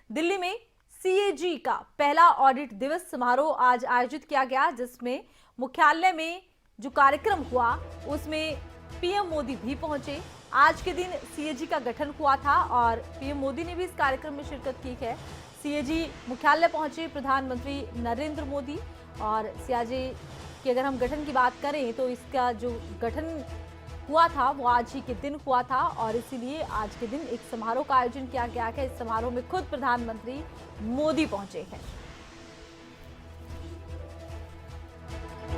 दिल्ली में सीएजी का पहला ऑडिट दिवस समारोह आज आयोजित किया गया, जिसमें मुख्यालय में जो कार्यक्रम हुआ उसमें पीएम मोदी भी पहुंचे। आज के दिन सीएजी का गठन हुआ था और पीएम मोदी ने भी इस कार्यक्रम में शिरकत की है। सीएजी मुख्यालय पहुंचे प्रधानमंत्री नरेंद्र मोदी। और सीएजी की अगर हम गठन की बात करें तो इसका जो गठन हुआ था वो आज ही के दिन हुआ था और इसीलिए आज के दिन एक समारोह का आयोजन किया गया है। इस समारोह में खुद प्रधानमंत्री मोदी पहुंचे हैं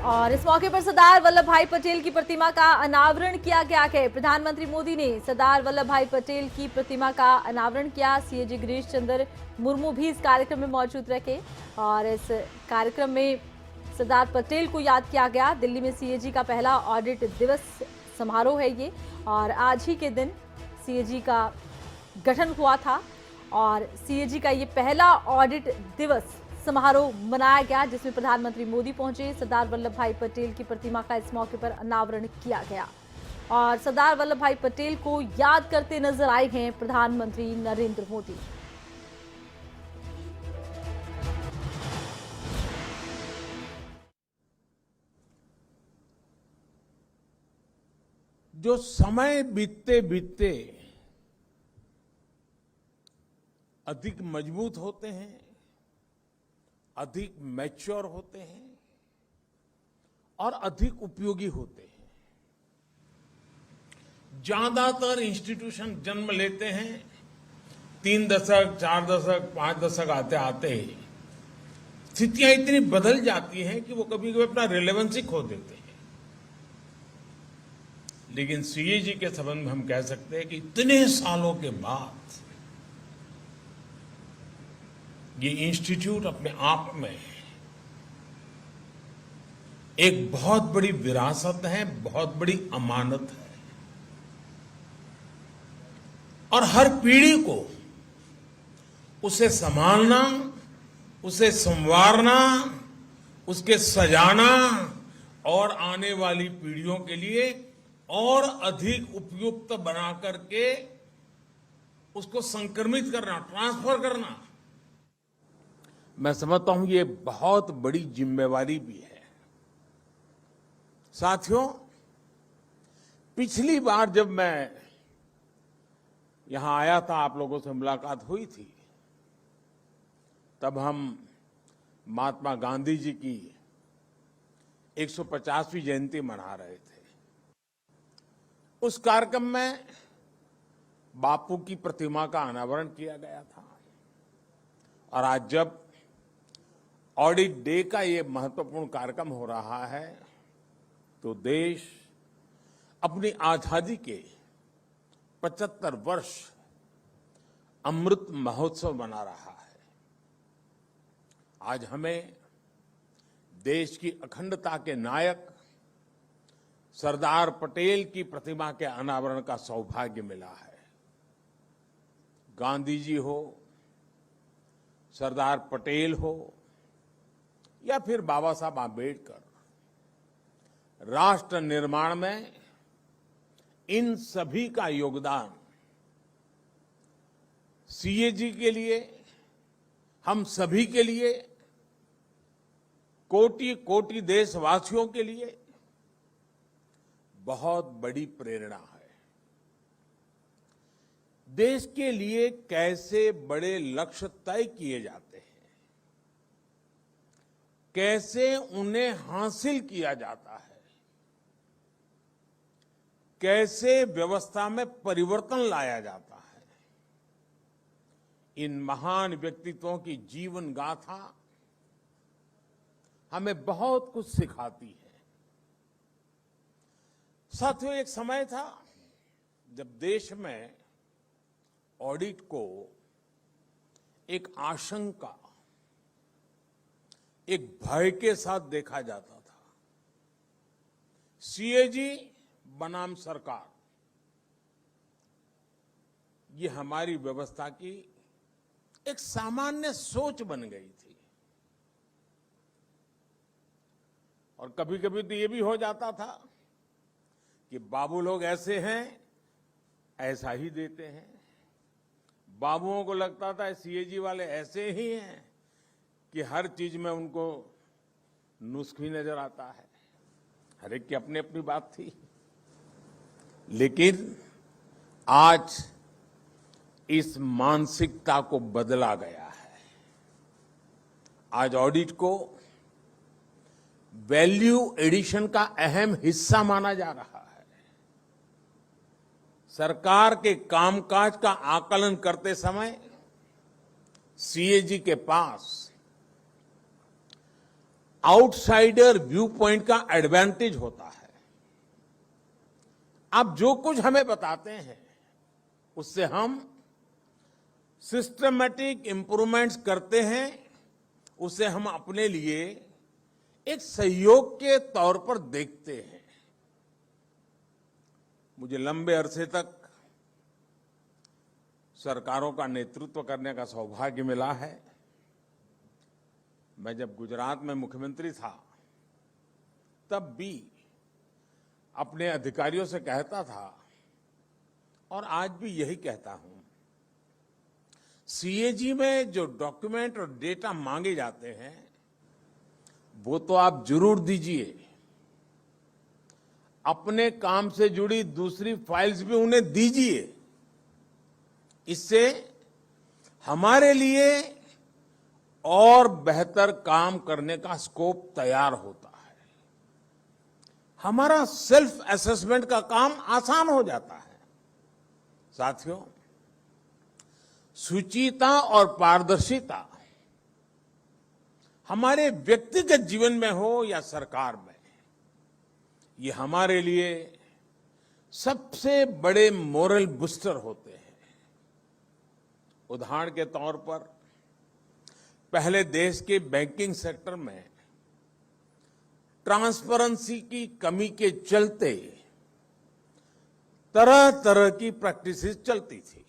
और इस मौके पर सरदार वल्लभ भाई पटेल की प्रतिमा का अनावरण किया गया है। प्रधानमंत्री मोदी ने सरदार वल्लभ भाई पटेल की प्रतिमा का अनावरण किया। सीएजी गिरीश चंद्र मुर्मू भी इस कार्यक्रम में मौजूद रहे और इस कार्यक्रम में सरदार पटेल को याद किया गया। दिल्ली में सीएजी का पहला ऑडिट दिवस समारोह है ये और आज ही के दिन सीएजी का गठन हुआ था और सीएजी का ये पहला ऑडिट दिवस समारोह मनाया गया, जिसमें प्रधानमंत्री मोदी पहुंचे। सरदार वल्लभ भाई पटेल की प्रतिमा का इस मौके पर अनावरण किया गया और सरदार वल्लभ भाई पटेल को याद करते नजर आए हैं प्रधानमंत्री नरेंद्र मोदी। जो समय बीतते बीतते अधिक मजबूत होते हैं, अधिक मैच्योर होते हैं और अधिक उपयोगी होते हैं। ज्यादातर इंस्टीट्यूशन जन्म लेते हैं 3 दशक, 4 दशक, 5 दशक आते आते ही स्थितियां इतनी बदल जाती हैं कि वो कभी कभी अपना रिलेवेंस खो देते हैं। लेकिन सीएजी के संबंध में हम कह सकते हैं कि इतने सालों के बाद ये इंस्टीट्यूट अपने आप में एक बहुत बड़ी विरासत है, बहुत बड़ी अमानत है और हर पीढ़ी को उसे संभालना, उसे संवारना, उसके सजाना और आने वाली पीढ़ियों के लिए और अधिक उपयुक्त बना करके उसको संक्रमित करना, ट्रांसफर करना, मैं समझता हूं ये बहुत बड़ी जिम्मेवारी भी है। साथियों, पिछली बार जब मैं यहां आया था, आप लोगों से मुलाकात हुई थी, तब हम महात्मा गांधी जी की 150वीं जयंती मना रहे थे। उस कार्यक्रम में बापू की प्रतिमा का अनावरण किया गया था और आज जब ऑडिट डे का ये महत्वपूर्ण कार्यक्रम हो रहा है तो देश अपनी आजादी के 75 वर्ष अमृत महोत्सव मना रहा है। आज हमें देश की अखंडता के नायक सरदार पटेल की प्रतिमा के अनावरण का सौभाग्य मिला है। गांधी जी हो, सरदार पटेल हो या फिर बाबा साहब आंबेडकर, राष्ट्र निर्माण में इन सभी का योगदान सीएजी के लिए, हम सभी के लिए, कोटि कोटि देशवासियों के लिए बहुत बड़ी प्रेरणा है। देश के लिए कैसे बड़े लक्ष्य तय किए जाते हैं, कैसे उन्हें हासिल किया जाता है, कैसे व्यवस्था में परिवर्तन लाया जाता है, इन महान व्यक्तित्वों की जीवन गाथा हमें बहुत कुछ सिखाती है। साथियों, एक समय था जब देश में ऑडिट को एक आशंका, एक भय के साथ देखा जाता था। सीएजी बनाम सरकार, ये हमारी व्यवस्था की एक सामान्य सोच बन गई थी और कभी कभी तो ये भी हो जाता था कि बाबू लोग ऐसे हैं, ऐसा ही देते हैं, बाबुओं को लगता था सीएजी वाले ऐसे ही हैं कि हर चीज में उनको नुस्ख ही नजर आता है। हर एक की अपनी अपनी बात थी। लेकिन आज इस मानसिकता को बदला गया है। आज ऑडिट को वैल्यू एडिशन का अहम हिस्सा माना जा रहा है। सरकार के कामकाज का आकलन करते समय सीएजी के पास आउटसाइडर व्यू पॉइंट का एडवांटेज होता है। आप जो कुछ हमें बताते हैं उससे हम सिस्टमैटिक इंप्रूवमेंट्स करते हैं, उसे हम अपने लिए एक सहयोग के तौर पर देखते हैं। मुझे लंबे अरसे तक सरकारों का नेतृत्व करने का सौभाग्य मिला है। मैं जब गुजरात में मुख्यमंत्री था तब भी अपने अधिकारियों से कहता था और आज भी यही कहता हूं, सीएजी में जो डॉक्यूमेंट और डेटा मांगे जाते हैं वो तो आप जरूर दीजिए। अपने काम से जुड़ी दूसरी फाइल्स भी उन्हें दीजिए। इससे हमारे लिए और बेहतर काम करने का स्कोप तैयार होता है। हमारा सेल्फ असेसमेंट का काम आसान हो जाता है। साथियों, शुचिता और पारदर्शिता हमारे व्यक्तिगत जीवन में हो या सरकार में, ये हमारे लिए सबसे बड़े मोरल बूस्टर होते हैं। उदाहरण के तौर पर पहले देश के बैंकिंग सेक्टर में ट्रांसपेरेंसी की कमी के चलते तरह तरह की प्रैक्टिसेस चलती थी।